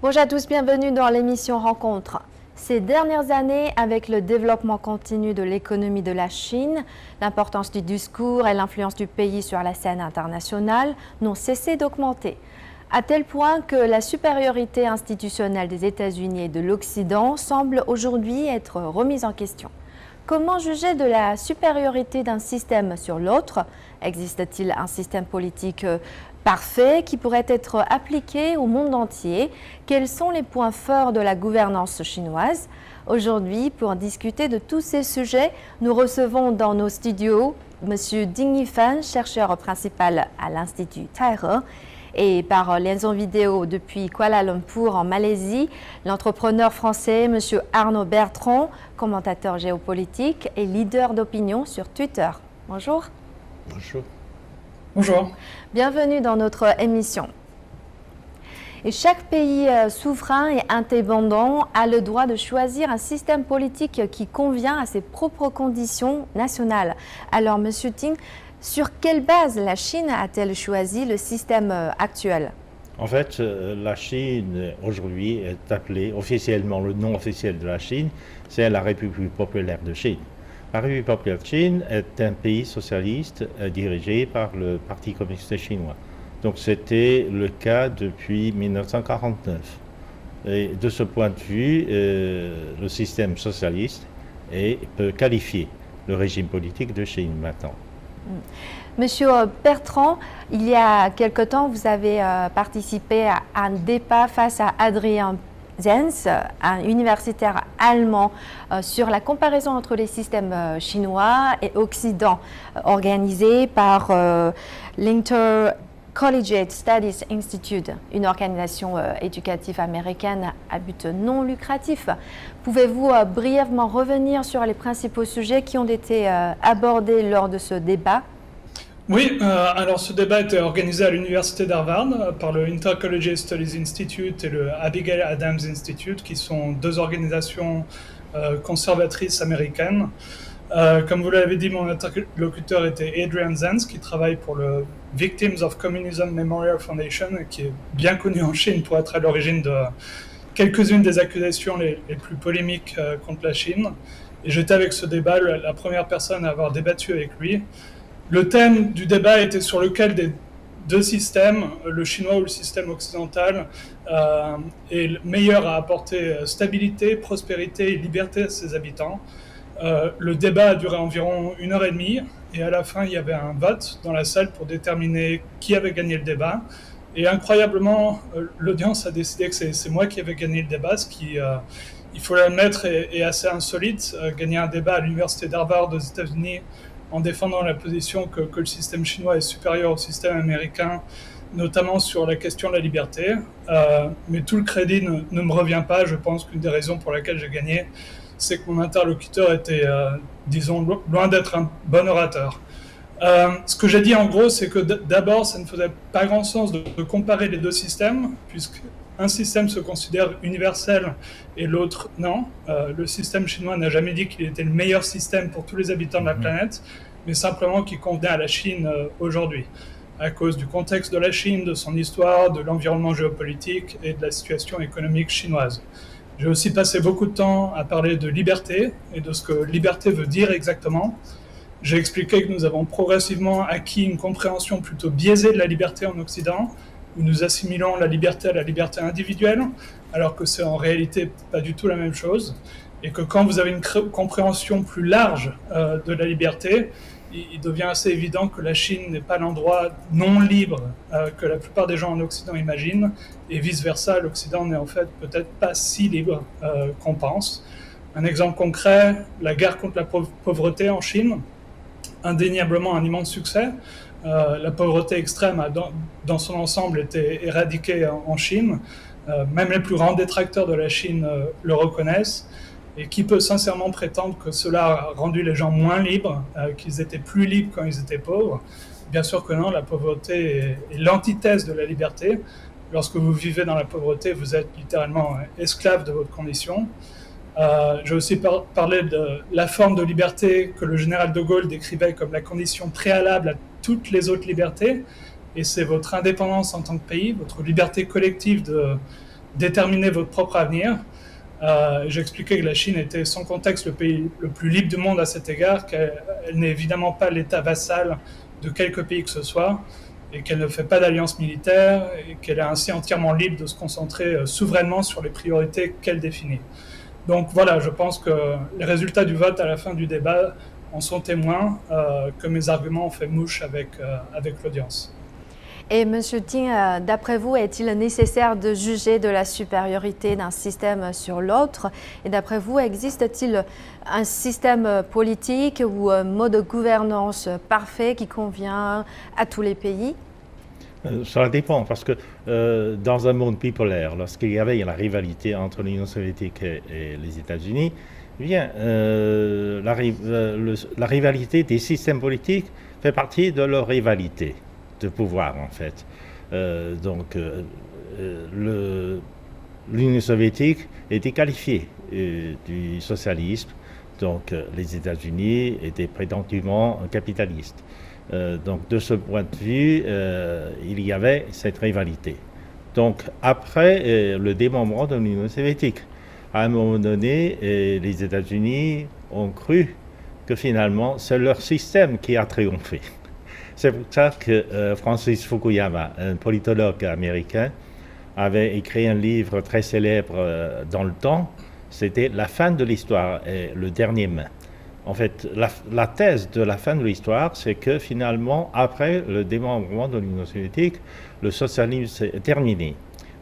Bonjour à tous, bienvenue dans l'émission Rencontre. Ces dernières années, avec le développement continu de l'économie de la Chine, l'importance du discours et l'influence du pays sur la scène internationale n'ont cessé d'augmenter, à tel point que la supériorité institutionnelle des États-Unis et de l'Occident semble aujourd'hui être remise en question. Comment juger de la supériorité d'un système sur l'autre? Existe-t-il un système politique parfait qui pourrait être appliqué au monde entier? Quels sont les points forts de la gouvernance chinoise? Aujourd'hui, pour discuter de tous ces sujets, nous recevons dans nos studios M. Ding Yifan, chercheur principal à l'Institut Taihe, et par liaison vidéo depuis Kuala Lumpur en Malaisie, l'entrepreneur français M. Arnaud Bertrand, commentateur géopolitique et leader d'opinion sur Twitter. Bonjour. Bonjour. Bonjour. Bienvenue dans notre émission. Et chaque pays souverain et indépendant a le droit de choisir un système politique qui convient à ses propres conditions nationales. Alors, M. Ting, sur quelle base la Chine a-t-elle choisi le système actuel? En fait, la Chine aujourd'hui est appelée officiellement, le nom officiel de la Chine, c'est la République populaire de Chine. La République populaire de Chine est un pays socialiste dirigé par le Parti communiste chinois. Donc c'était le cas depuis 1949. Et de ce point de vue, le système socialiste peut qualifier le régime politique de Chine maintenant. Monsieur Bertrand, il y a quelque temps, vous avez participé à un débat face à Adrian Zenz, un universitaire allemand, sur la comparaison entre les systèmes chinois et occidentaux, organisé par l'Intercollegiate Studies Institute, une organisation éducative américaine à but non lucratif. Pouvez-vous brièvement revenir sur les principaux sujets qui ont été abordés lors de ce débat? Oui, alors ce débat était organisé à l'université d'Harvard par le Intercollegiate Studies Institute et le Abigail Adams Institute, qui sont deux organisations conservatrices américaines. Comme vous l'avez dit, mon interlocuteur était Adrian Zenz, qui travaille pour le Victims of Communism Memorial Foundation, qui est bien connu en Chine pour être à l'origine de quelques-unes des accusations les plus polémiques contre la Chine. Et j'étais avec ce débat la première personne à avoir débattu avec lui. Le thème du débat était sur lequel des deux systèmes, le chinois ou le système occidental, est le meilleur à apporter stabilité, prospérité et liberté à ses habitants. Le débat a duré environ 1h30 et à la fin il y avait un vote dans la salle pour déterminer qui avait gagné le débat. Et incroyablement, l'audience a décidé que c'est moi qui avais gagné le débat, ce qui, il faut l'admettre, est assez insolite. Gagner un débat à l'université d'Harvard aux États-Unis en défendant la position que le système chinois est supérieur au système américain, notamment sur la question de la liberté. Mais tout le crédit ne me revient pas. Je pense qu'une des raisons pour laquelle j'ai gagné, c'est que mon interlocuteur était, disons, loin d'être un bon orateur. Ce que j'ai dit en gros, c'est que d'abord, ça ne faisait pas grand sens de comparer les deux systèmes, puisque un système se considère universel et l'autre non. Le système chinois n'a jamais dit qu'il était le meilleur système pour tous les habitants de la planète, mais simplement qu'il convenait à la Chine aujourd'hui, à cause du contexte de la Chine, de son histoire, de l'environnement géopolitique et de la situation économique chinoise. J'ai aussi passé beaucoup de temps à parler de liberté et de ce que liberté veut dire exactement. J'ai expliqué que nous avons progressivement acquis une compréhension plutôt biaisée de la liberté en Occident, où nous assimilons la liberté à la liberté individuelle, alors que c'est en réalité pas du tout la même chose, et que quand vous avez une compréhension plus large de la liberté, il devient assez évident que la Chine n'est pas l'endroit non libre que la plupart des gens en Occident imaginent, et vice-versa, l'Occident n'est en fait peut-être pas si libre qu'on pense. Un exemple concret, la guerre contre la pauvreté en Chine, indéniablement un immense succès. La pauvreté extrême a dans son ensemble été éradiquée en Chine. Même les plus grands détracteurs de la Chine le reconnaissent. Et qui peut sincèrement prétendre que cela a rendu les gens moins libres, qu'ils étaient plus libres quand ils étaient pauvres? Bien sûr que non, la pauvreté est l'antithèse de la liberté. Lorsque vous vivez dans la pauvreté, vous êtes littéralement esclave de votre condition. J'ai aussi parlé de la forme de liberté que le général de Gaulle décrivait comme la condition préalable à toutes les autres libertés, et c'est votre indépendance en tant que pays, votre liberté collective déterminer votre propre avenir. J'expliquais que la Chine était sans contexte le pays le plus libre du monde à cet égard, qu'elle n'est évidemment pas l'État vassal de quelque pays que ce soit, et qu'elle ne fait pas d'alliance militaire, et qu'elle est ainsi entièrement libre de se concentrer souverainement sur les priorités qu'elle définit. Donc voilà, je pense que les résultats du vote à la fin du débat en sont témoins, que mes arguments ont fait mouche avec l'audience. Et M. Ting, d'après vous, est-il nécessaire de juger de la supériorité d'un système sur l'autre? Et d'après vous, existe-t-il un système politique ou un mode de gouvernance parfait qui convient à tous les pays? Ça dépend, parce que dans un monde bipolaire, lorsqu'il y avait la rivalité entre l'Union soviétique et les États-Unis, eh bien, la rivalité des systèmes politiques fait partie de leur rivalité de pouvoir, en fait. L'Union soviétique était qualifiée du socialisme, donc les États-Unis étaient prétendument capitalistes. Donc de ce point de vue, il y avait cette rivalité. Donc après le démembrement de l'Union soviétique, à un moment donné, les États-Unis ont cru que finalement c'est leur système qui a triomphé. C'est pour ça que Francis Fukuyama, un politologue américain, avait écrit un livre très célèbre dans le temps, c'était La fin de l'histoire et le dernier main. En fait, la thèse de la fin de l'histoire, c'est que finalement, après le démembrement de l'Union soviétique, le socialisme est terminé.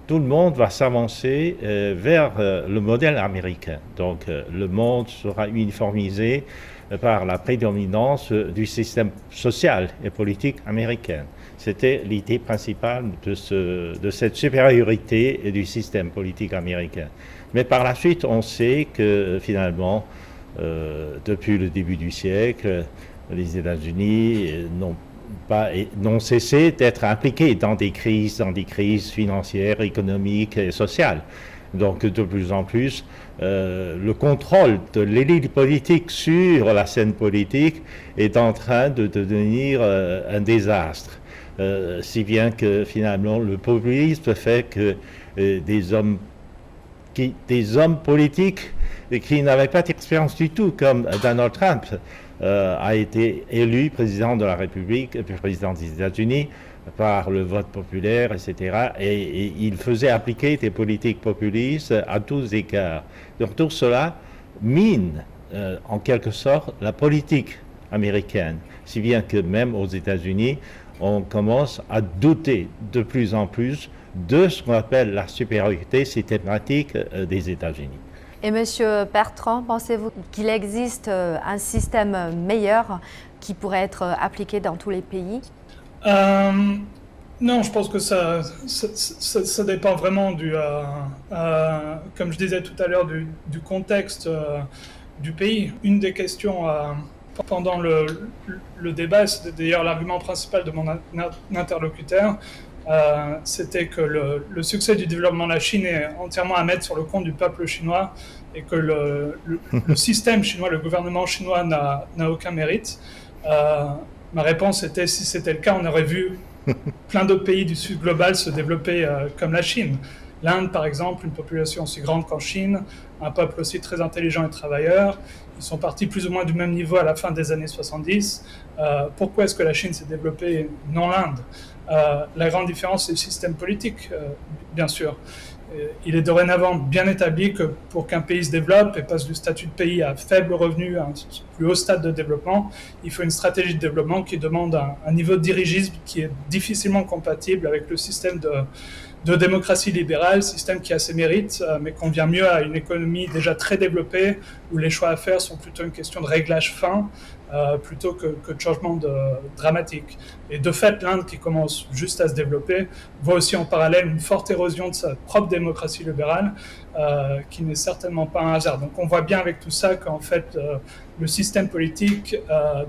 Tout le monde va s'avancer vers le modèle américain. Donc le monde sera uniformisé par la prédominance du système social et politique américain. C'était l'idée principale de cette supériorité du système politique américain. Mais par la suite, on sait que finalement, depuis le début du siècle, les États-Unis n'ont cessé d'être impliqués dans des crises financières, économiques et sociales. Donc de plus en plus, le contrôle de l'élite politique sur la scène politique est en train de devenir un désastre. Si bien que finalement le populisme fait que des hommes politiques qui n'avaient pas d'expérience du tout, comme Donald Trump, a été élu président de la République, puis président des États-Unis, par le vote populaire, etc. Et il faisait appliquer des politiques populistes à tous égards. Donc tout cela mine, en quelque sorte, la politique américaine, si bien que même aux États-Unis, on commence à douter de plus en plus de ce qu'on appelle la supériorité systématique des États-Unis. Et Monsieur Bertrand, pensez-vous qu'il existe un système meilleur qui pourrait être appliqué dans tous les pays? Non, je pense que ça dépend vraiment comme je disais tout à l'heure, du contexte du pays. Une des questions pendant le débat, c'était d'ailleurs l'argument principal de mon interlocuteur, c'était que le succès du développement de la Chine est entièrement à mettre sur le compte du peuple chinois et que le système chinois, le gouvernement chinois n'a aucun mérite. Ma réponse était, si c'était le cas, on aurait vu plein d'autres pays du sud global se développer comme la Chine. L'Inde, par exemple, une population aussi grande qu'en Chine, un peuple aussi très intelligent et travailleur. Ils sont partis plus ou moins du même niveau à la fin des années 70. Pourquoi est-ce que la Chine s'est développée, non l'Inde? La grande différence, c'est le système politique, bien sûr. Il est dorénavant bien établi que pour qu'un pays se développe et passe du statut de pays à faible revenu à un plus haut stade de développement, il faut une stratégie de développement qui demande un niveau de dirigisme qui est difficilement compatible avec le système de démocratie libérale, système qui a ses mérites, mais convient mieux à une économie déjà très développée, où les choix à faire sont plutôt une question de réglage fin, plutôt que de changement dramatique. Et de fait, l'Inde, qui commence juste à se développer, voit aussi en parallèle une forte érosion de sa propre démocratie libérale, qui n'est certainement pas un hasard. Donc on voit bien avec tout ça qu'en fait, le système politique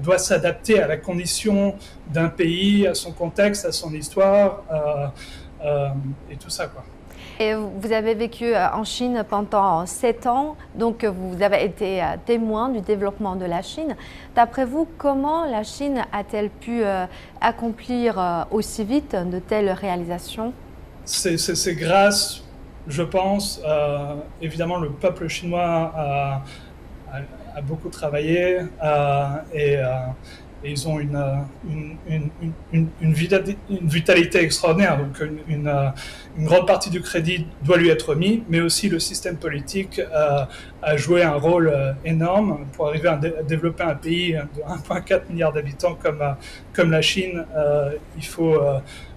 doit s'adapter à la condition d'un pays, à son contexte, à son histoire, et tout ça, quoi. Et vous avez vécu en Chine pendant 7 ans, donc vous avez été témoin du développement de la Chine. D'après vous, comment la Chine a-t-elle pu accomplir aussi vite de telles réalisations? C'est grâce je pense, évidemment, le peuple chinois a beaucoup travaillé et ils ont une vitalité extraordinaire. Donc une grande partie du crédit doit lui être mis, mais aussi le système politique a joué un rôle énorme pour arriver à développer un pays de 1,4 milliard d'habitants comme la Chine. Il faut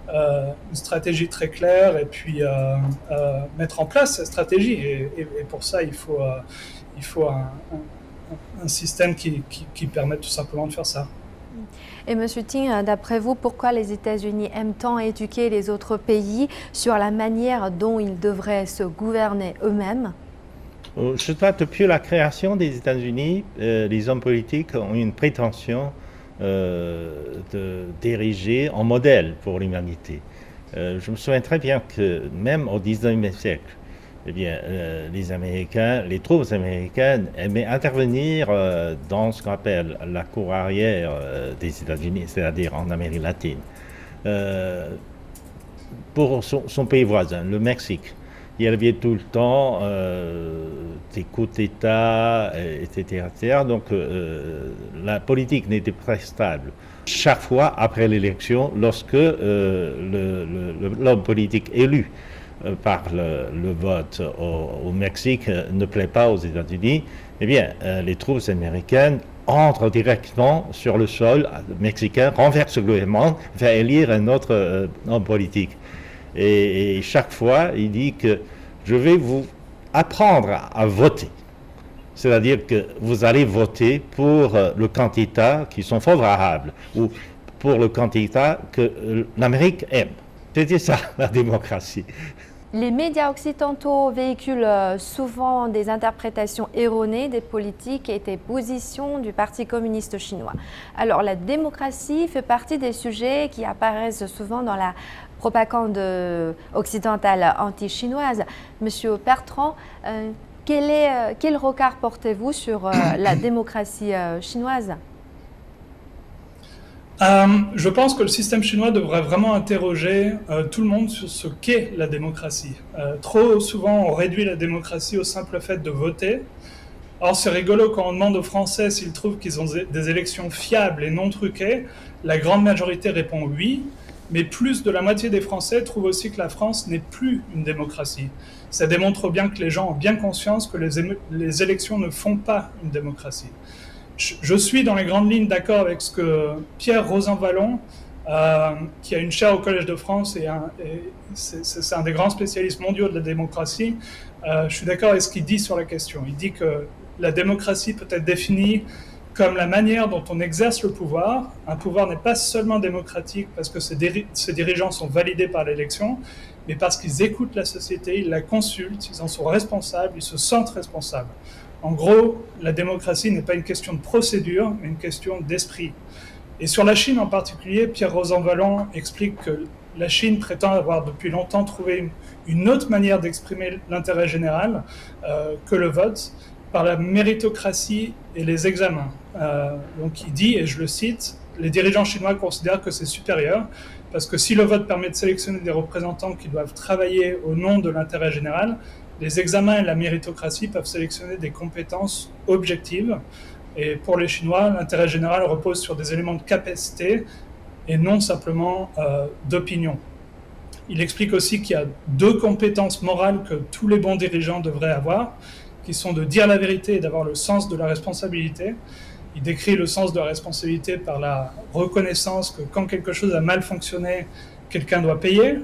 une stratégie très claire et puis mettre en place cette stratégie. Et pour ça, il faut un système qui permette tout simplement de faire ça. Et M. Ting, d'après vous, pourquoi les États-Unis aiment tant éduquer les autres pays sur la manière dont ils devraient se gouverner eux-mêmes? Je crois que depuis la création des États-Unis, les hommes politiques ont une prétention de diriger en modèle pour l'humanité. Je me souviens très bien que même au XIXe siècle, eh bien, les Américains, les troupes américaines aimaient intervenir dans ce qu'on appelle la cour arrière des États-Unis, c'est-à-dire en Amérique latine. Pour son pays voisin, le Mexique, il y avait tout le temps des coups d'État, etc., etc. Donc la politique n'était pas stable. Chaque fois après l'élection, lorsque l'homme politique élu par le vote au Mexique ne plaît pas aux États-Unis, eh bien, les troupes américaines entrent directement sur le sol mexicain, renversent le gouvernement, fait élire un autre homme politique. Et chaque fois, il dit que je vais vous apprendre à voter. C'est-à-dire que vous allez voter pour le candidat qui sont favorables ou pour le candidat que l'Amérique aime. C'était ça, la démocratie. Les médias occidentaux véhiculent souvent des interprétations erronées des politiques et des positions du Parti communiste chinois. Alors, la démocratie fait partie des sujets qui apparaissent souvent dans la propagande occidentale anti-chinoise. Monsieur Bertrand, quel regard portez-vous sur la démocratie chinoise ? Je pense que le système chinois devrait vraiment interroger tout le monde sur ce qu'est la démocratie. Trop souvent, on réduit la démocratie au simple fait de voter. Or, c'est rigolo quand on demande aux Français s'ils trouvent qu'ils ont des élections fiables et non truquées. La grande majorité répond oui, mais plus de la moitié des Français trouvent aussi que la France n'est plus une démocratie. Ça démontre bien que les gens ont bien conscience que les élections ne font pas une démocratie. Je suis dans les grandes lignes d'accord avec ce que Pierre Rosanvallon, qui a une chaire au Collège de France et c'est un des grands spécialistes mondiaux de la démocratie, je suis d'accord avec ce qu'il dit sur la question. Il dit que la démocratie peut être définie comme la manière dont on exerce le pouvoir. Un pouvoir n'est pas seulement démocratique parce que ses dirigeants sont validés par l'élection, mais parce qu'ils écoutent la société, ils la consultent, ils en sont responsables, ils se sentent responsables. En gros, la démocratie n'est pas une question de procédure, mais une question d'esprit. Et sur la Chine en particulier, Pierre Rosanvallon explique que la Chine prétend avoir depuis longtemps trouvé une autre manière d'exprimer l'intérêt général que le vote, par la méritocratie et les examens. Donc il dit, et je le cite, les dirigeants chinois considèrent que c'est supérieur, parce que si le vote permet de sélectionner des représentants qui doivent travailler au nom de l'intérêt général, les examens et la méritocratie peuvent sélectionner des compétences objectives. Et pour les Chinois, l'intérêt général repose sur des éléments de capacité et non simplement d'opinion. Il explique aussi qu'il y a deux compétences morales que tous les bons dirigeants devraient avoir, qui sont de dire la vérité et d'avoir le sens de la responsabilité. Il décrit le sens de la responsabilité par la reconnaissance que quand quelque chose a mal fonctionné, quelqu'un doit payer.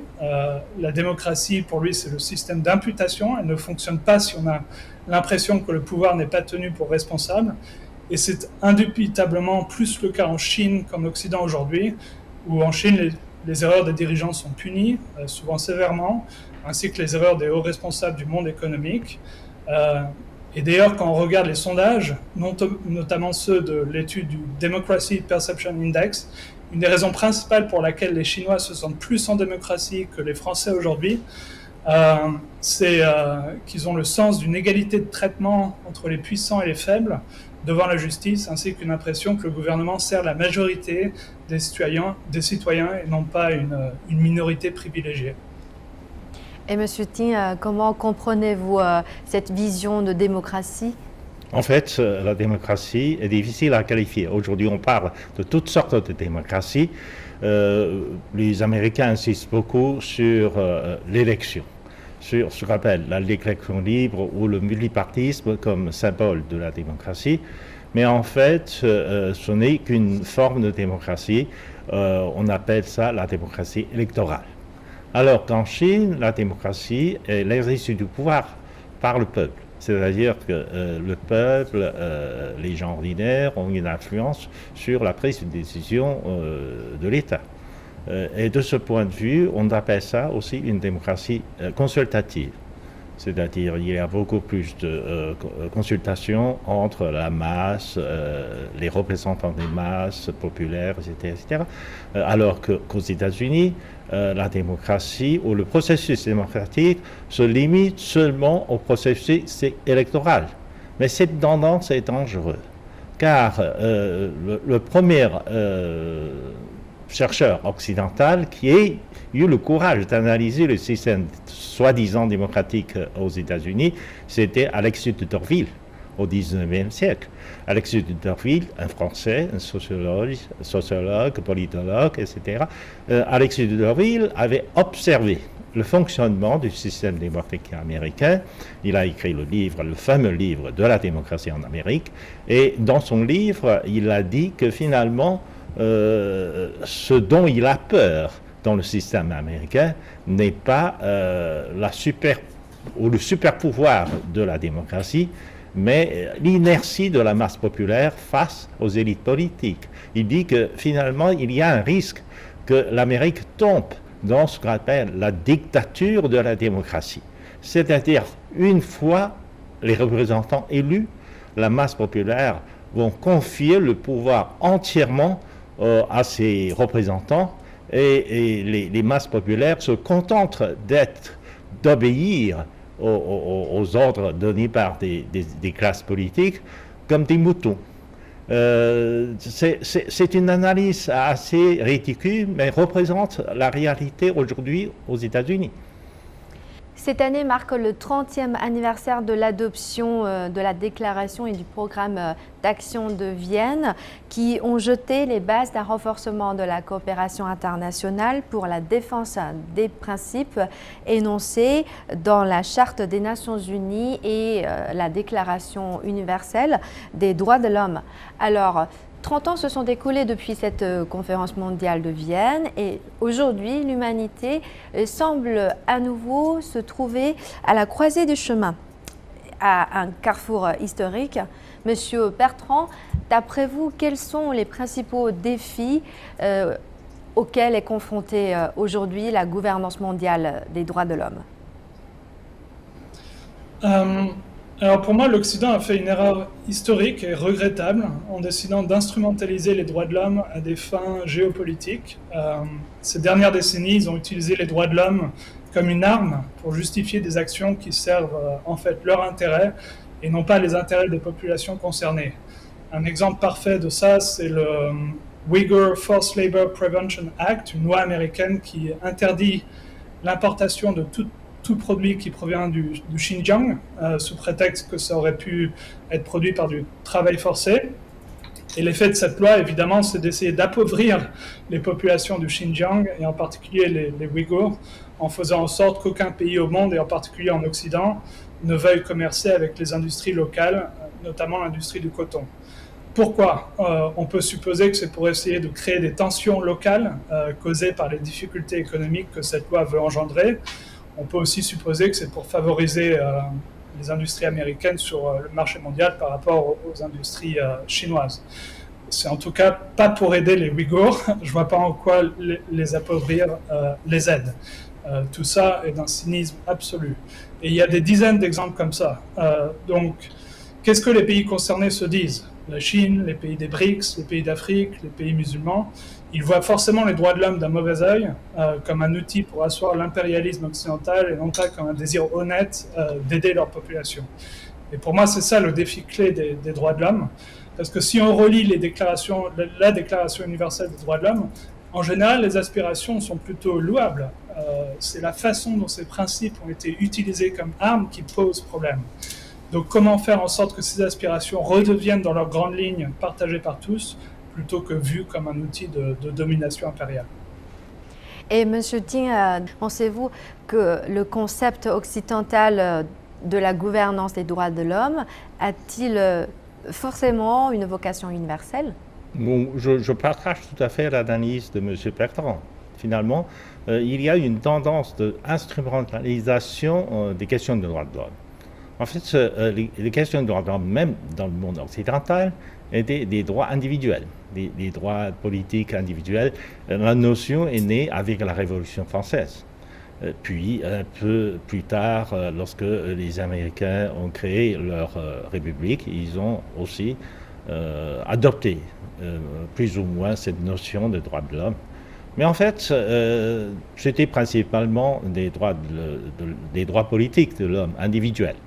La démocratie, pour lui, c'est le système d'imputation. Elle ne fonctionne pas si on a l'impression que le pouvoir n'est pas tenu pour responsable. Et c'est indubitablement plus le cas en Chine qu'en Occident aujourd'hui, où en Chine, les erreurs des dirigeants sont punies, souvent sévèrement, ainsi que les erreurs des hauts responsables du monde économique. Et d'ailleurs, quand on regarde les sondages, notamment ceux de l'étude du Democracy Perception Index, une des raisons principales pour laquelle les Chinois se sentent plus en démocratie que les Français aujourd'hui, c'est qu'ils ont le sens d'une égalité de traitement entre les puissants et les faibles devant la justice, ainsi qu'une impression que le gouvernement sert la majorité des citoyens et non pas une minorité privilégiée. Et M. Ting, comment comprenez-vous cette vision de démocratie? En fait, la démocratie est difficile à qualifier. Aujourd'hui, on parle de toutes sortes de démocraties. Les Américains insistent beaucoup sur l'élection, sur ce qu'on appelle l'élection libre ou le multipartisme comme symbole de la démocratie. Mais en fait, ce n'est qu'une forme de démocratie. On appelle ça la démocratie électorale. Alors qu'en Chine, la démocratie est l'exercice du pouvoir par le peuple. C'est-à-dire que le peuple, les gens ordinaires, ont une influence sur la prise de décision de l'État. Et de ce point de vue, on appelle ça aussi une démocratie consultative. C'est-à-dire qu'il y a beaucoup plus de consultations entre la masse, les représentants des masses populaires, etc. Alors qu'aux États-Unis, la démocratie ou le processus démocratique se limite seulement au processus électoral. Mais cette tendance est dangereuse, car le premier chercheur occidental qui a eu le courage d'analyser le système soi-disant démocratique aux États-Unis, c'était Alexis de Tocqueville au XIXe siècle. Alexis de Tocqueville, un Français, un sociologue, politologue, etc. Alexis de Tocqueville avait observé le fonctionnement du système démocratique américain. Il a écrit le fameux livre de la démocratie en Amérique, et dans son livre, il a dit que finalement, ce dont il a peur dans le système américain n'est pas le super pouvoir de la démocratie, mais l'inertie de la masse populaire face aux élites politiques. Il dit que finalement, il y a un risque que l'Amérique tombe dans ce qu'on appelle la dictature de la démocratie. C'est-à-dire, une fois les représentants élus, la masse populaire vont confier le pouvoir entièrement à ses représentants, et les masses populaires se contentent d'obéir aux ordres donnés par des classes politiques comme des moutons. C'est une analyse assez ridicule, mais représente la réalité aujourd'hui aux États-Unis. Cette année marque le 30e anniversaire de l'adoption de la déclaration et du programme d'action de Vienne qui ont jeté les bases d'un renforcement de la coopération internationale pour la défense des principes énoncés dans la Charte des Nations Unies et la Déclaration universelle des droits de l'homme. Alors, 30 ans se sont écoulés depuis cette conférence mondiale de Vienne et aujourd'hui, l'humanité semble à nouveau se trouver à la croisée du chemin, à un carrefour historique. Monsieur Bertrand, d'après vous, quels sont les principaux défis auxquels est confrontée aujourd'hui la gouvernance mondiale des droits de l'homme? Alors pour moi, l'Occident a fait une erreur historique et regrettable en décidant d'instrumentaliser les droits de l'homme à des fins géopolitiques. Ces dernières décennies, ils ont utilisé les droits de l'homme comme une arme pour justifier des actions qui servent en fait leur intérêt et non pas les intérêts des populations concernées. Un exemple parfait de ça, c'est le Uyghur Forced Labor Prevention Act, une loi américaine qui interdit l'importation de tout produit qui provient du Xinjiang, sous prétexte que ça aurait pu être produit par du travail forcé. Et l'effet de cette loi, évidemment, c'est d'essayer d'appauvrir les populations du Xinjiang, et en particulier les Ouïghours, en faisant en sorte qu'aucun pays au monde, et en particulier en Occident, ne veuille commercer avec les industries locales, notamment l'industrie du coton. Pourquoi? On peut supposer que c'est pour essayer de créer des tensions locales causées par les difficultés économiques que cette loi veut engendrer. On peut aussi supposer que c'est pour favoriser les industries américaines sur le marché mondial par rapport aux industries chinoises. C'est en tout cas pas pour aider les Ouïghours. Je ne vois pas en quoi les appauvrir les aide. Tout ça est d'un cynisme absolu. Et il y a des dizaines d'exemples comme ça. Donc, qu'est-ce que les pays concernés se disent? La Chine, les pays des BRICS, les pays d'Afrique, les pays musulmans, ils voient forcément les droits de l'homme d'un mauvais œil, comme un outil pour asseoir l'impérialisme occidental et non pas comme un désir honnête d'aider leur population. Et pour moi, c'est ça le défi clé des droits de l'homme, parce que si on relit la Déclaration universelle des droits de l'homme, En général, les aspirations sont plutôt louables. C'est la façon dont ces principes ont été utilisés comme armes qui pose problème. Donc comment faire en sorte que ces aspirations redeviennent dans leurs grandes lignes partagées par tous, plutôt que vues comme un outil de domination impériale. Et M. Ting, pensez-vous que le concept occidental de la gouvernance des droits de l'homme a-t-il forcément une vocation universelle? Bon, je partage tout à fait l'analyse de M. Bertrand. Finalement, il y a une tendance d'instrumentalisation des questions de droits de l'homme. En fait, les questions de droits de l'homme, même dans le monde occidental, étaient des droits individuels, des droits politiques individuels. La notion est née avec la Révolution française. Puis, un peu plus tard, lorsque les Américains ont créé leur république, ils ont aussi adopté plus ou moins cette notion de droits de l'homme. Mais en fait, c'était principalement des droits politiques de l'homme, individuels.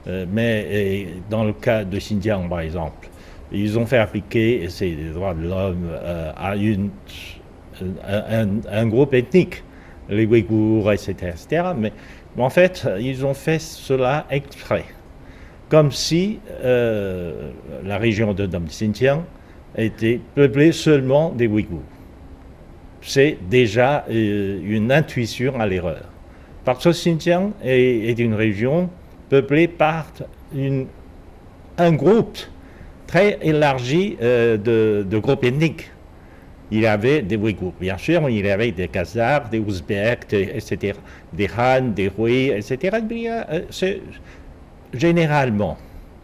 Mais dans le cas de Xinjiang, par exemple, ils ont fait appliquer ces droits de l'homme à un groupe ethnique, les Ouïghours, etc. Mais en fait, ils ont fait cela exprès, comme si la région de Xinjiang était peuplée seulement des Ouïghours. C'est déjà une intuition à l'erreur. Parce que Xinjiang est une région peuplée par un groupe très élargi de groupes ethniques. Il y avait des Ouïghours, bien sûr, mais il y avait des Khazars, des Ouzbeks, etc., des Han, des Hui, etc. Généralement,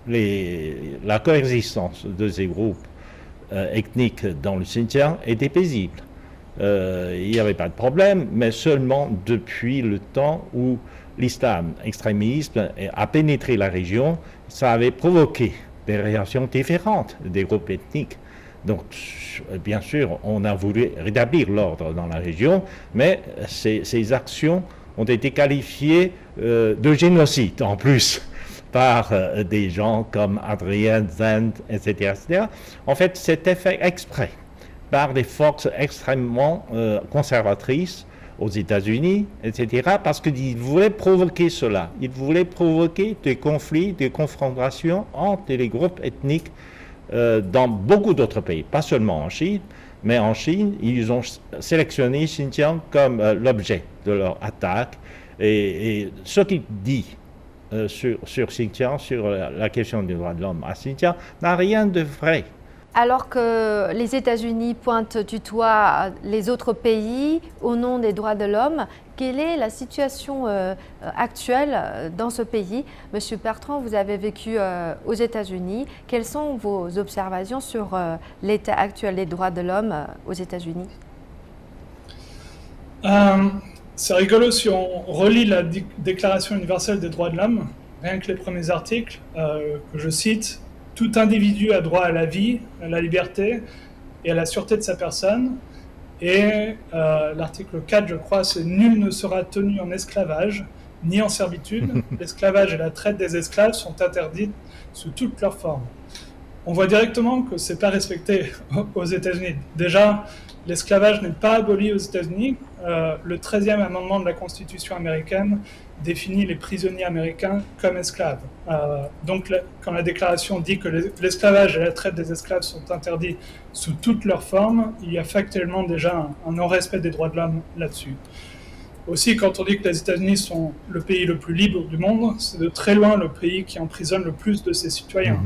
la coexistence de ces groupes ethniques dans le Xinjiang était paisible. Il n'y avait pas de problème, mais seulement depuis le temps où l'islam extrémiste a pénétré la région, ça avait provoqué des réactions différentes des groupes ethniques. Donc, bien sûr, on a voulu rétablir l'ordre dans la région, mais ces actions ont été qualifiées de génocide en plus par des gens comme Adrien Zand, etc., etc. En fait, c'était fait exprès par des forces extrêmement conservatrices aux États-Unis, etc., parce qu'ils voulaient provoquer cela. Ils voulaient provoquer des conflits, des confrontations entre les groupes ethniques dans beaucoup d'autres pays, pas seulement en Chine, mais en Chine, ils ont sélectionné Xinjiang comme l'objet de leur attaque. Et ce qu'il dit sur Xinjiang, sur la question des droits de l'homme à Xinjiang, n'a rien de vrai. Alors que les États-Unis pointent du doigt les autres pays au nom des droits de l'homme, quelle est la situation actuelle dans ce pays? Monsieur Bertrand, vous avez vécu aux États-Unis. Quelles sont vos observations sur l'état actuel des droits de l'homme aux États-Unis? C'est rigolo si on relit la Déclaration universelle des droits de l'homme, rien que les premiers articles que je cite. Tout individu a droit à la vie, à la liberté et à la sûreté de sa personne. Et l'article 4, je crois, c'est « Nul ne sera tenu en esclavage, ni en servitude. L'esclavage et la traite des esclaves sont interdits sous toutes leurs formes. » On voit directement que ce n'est pas respecté aux États-Unis. Déjà, l'esclavage n'est pas aboli aux États-Unis. Le 13e amendement de la Constitution américaine définit les prisonniers américains comme esclaves. Donc, quand la déclaration dit que l'esclavage et la traite des esclaves sont interdits sous toutes leurs formes, il y a factuellement déjà un non-respect des droits de l'homme là-dessus. Aussi, quand on dit que les États-Unis sont le pays le plus libre du monde, c'est de très loin le pays qui emprisonne le plus de ses citoyens.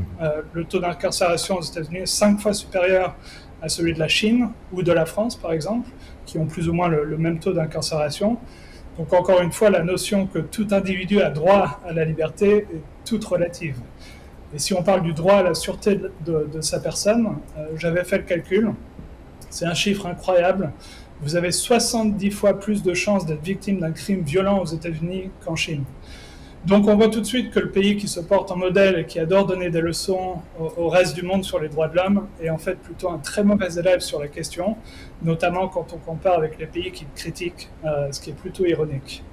Le taux d'incarcération aux États-Unis est 5 fois supérieur à celui de la Chine ou de la France, par exemple, qui ont plus ou moins le même taux d'incarcération. Donc encore une fois, la notion que tout individu a droit à la liberté est toute relative. Et si on parle du droit à la sûreté de sa personne, j'avais fait le calcul, c'est un chiffre incroyable. Vous avez 70 fois plus de chances d'être victime d'un crime violent aux États-Unis qu'en Chine. Donc on voit tout de suite que le pays qui se porte en modèle et qui adore donner des leçons au reste du monde sur les droits de l'homme est en fait plutôt un très mauvais élève sur la question, notamment quand on compare avec les pays qui le critiquent, ce qui est plutôt ironique.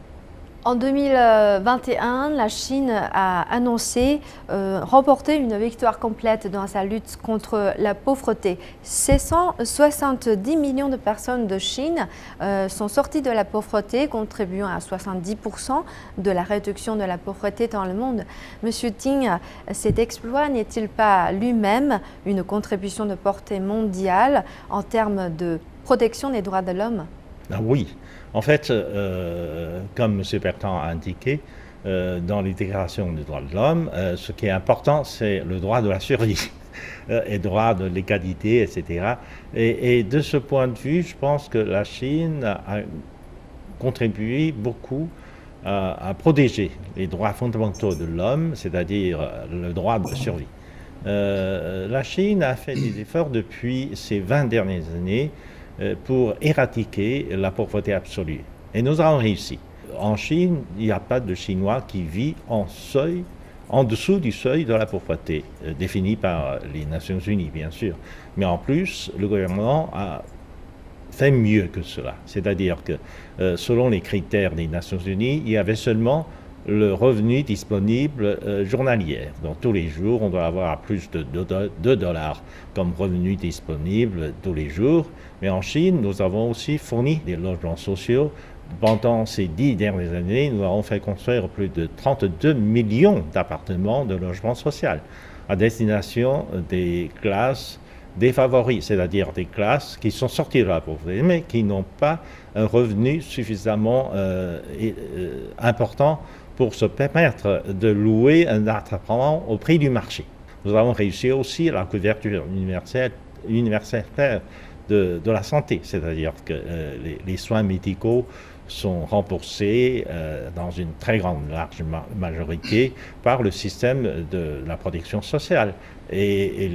En 2021, la Chine a annoncé remporter une victoire complète dans sa lutte contre la pauvreté. 670 millions de personnes de Chine sont sorties de la pauvreté, contribuant à 70% de la réduction de la pauvreté dans le monde. Monsieur Ding, cet exploit n'est-il pas lui-même une contribution de portée mondiale en termes de protection des droits de l'homme? Ah oui, en fait, comme M. Bertrand a indiqué, dans les déclarations des droits de l'homme, ce qui est important, c'est le droit de la survie et le droit de l'égalité, etc. Et de ce point de vue, je pense que la Chine a contribué beaucoup à protéger les droits fondamentaux de l'homme, c'est-à-dire le droit de survie. La Chine a fait des efforts depuis ces 20 dernières années pour éradiquer la pauvreté absolue. Et nous avons réussi. En Chine, il n'y a pas de Chinois qui vit en dessous du seuil de la pauvreté, défini par les Nations Unies, bien sûr. Mais en plus, le gouvernement a fait mieux que cela. C'est-à-dire que, selon les critères des Nations Unies, il y avait seulement le revenu disponible journalier. Donc tous les jours, on doit avoir plus de 2 dollars comme revenu disponible tous les jours. Mais en Chine, nous avons aussi fourni des logements sociaux. Pendant ces 10 dernières années, nous avons fait construire plus de 32 millions d'appartements de logement social à destination des classes défavorisées, c'est-à-dire des classes qui sont sorties de la pauvreté, mais qui n'ont pas un revenu suffisamment important pour se permettre de louer un appartement au prix du marché. Nous avons réussi aussi la couverture universelle de la santé, c'est-à-dire que les soins médicaux sont remboursés dans une très large majorité par le système de la protection sociale. Et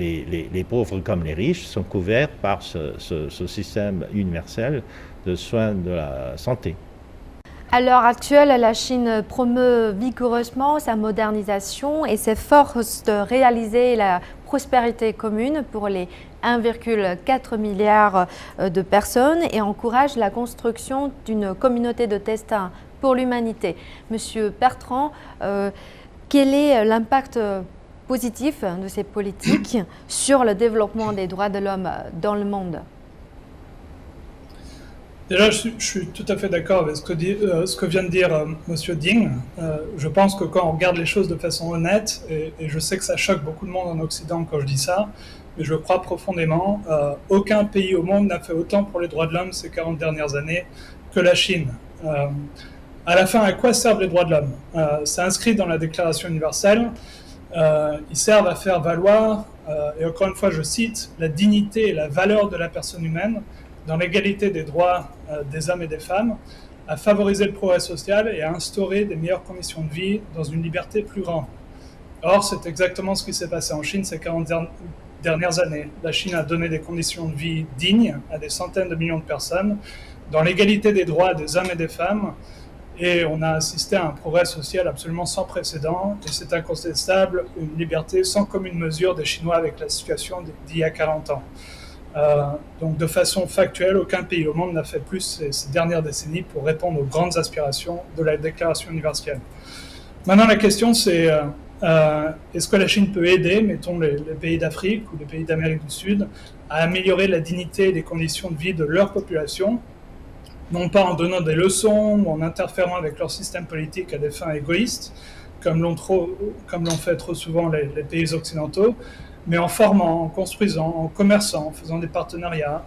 les pauvres comme les riches sont couverts par ce système universel de soins de la santé. À l'heure actuelle, la Chine promeut vigoureusement sa modernisation et s'efforce de réaliser la prospérité commune pour les 1,4 milliard de personnes et encourage la construction d'une communauté de destin pour l'humanité. Monsieur Bertrand, quel est l'impact positif de ces politiques sur le développement des droits de l'homme dans le monde? Déjà, je suis tout à fait d'accord avec ce que vient de dire Monsieur Ding. Je pense que quand on regarde les choses de façon honnête, et je sais que ça choque beaucoup de monde en Occident quand je dis ça, mais je crois profondément, aucun pays au monde n'a fait autant pour les droits de l'homme ces 40 dernières années que la Chine. À la fin, à quoi servent les droits de l'homme? C'est inscrit dans la Déclaration universelle. Ils servent à faire valoir, et encore une fois je cite, la dignité et la valeur de la personne humaine dans l'égalité des droits des hommes et des femmes, à favoriser le progrès social et à instaurer des meilleures conditions de vie dans une liberté plus grande. Or, c'est exactement ce qui s'est passé en Chine ces 40 dernières années. La Chine a donné des conditions de vie dignes à des centaines de millions de personnes, dans l'égalité des droits des hommes et des femmes, et on a assisté à un progrès social absolument sans précédent, et c'est incontestable, une liberté sans commune mesure des Chinois avec la situation d'il y a 40 ans. Donc de façon factuelle, aucun pays au monde n'a fait plus ces dernières décennies pour répondre aux grandes aspirations de la Déclaration universelle. Maintenant la question c'est, est-ce que la Chine peut aider, mettons les pays d'Afrique ou les pays d'Amérique du Sud, à améliorer la dignité et les conditions de vie de leur population, non pas en donnant des leçons ou en interférant avec leur système politique à des fins égoïstes, comme l'ont fait trop souvent les pays occidentaux, mais en formant, en construisant, en commerçant, en faisant des partenariats.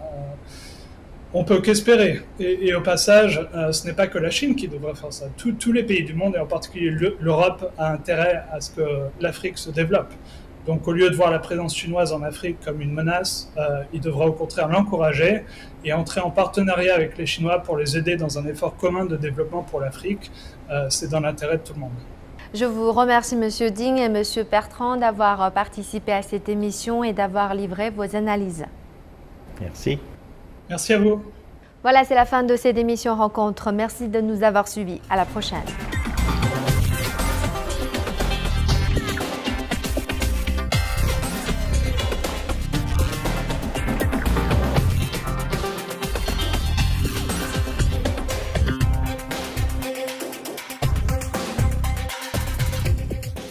On peut qu'espérer. Et au passage, ce n'est pas que la Chine qui devrait faire ça. Tous les pays du monde, et en particulier l'Europe, a intérêt à ce que l'Afrique se développe. Donc au lieu de voir la présence chinoise en Afrique comme une menace, il devra au contraire l'encourager et entrer en partenariat avec les Chinois pour les aider dans un effort commun de développement pour l'Afrique. C'est dans l'intérêt de tout le monde. Je vous remercie Monsieur Ding et Monsieur Bertrand d'avoir participé à cette émission et d'avoir livré vos analyses. Merci. Merci à vous. Voilà, c'est la fin de cette émission Rencontre. Merci de nous avoir suivis. À la prochaine.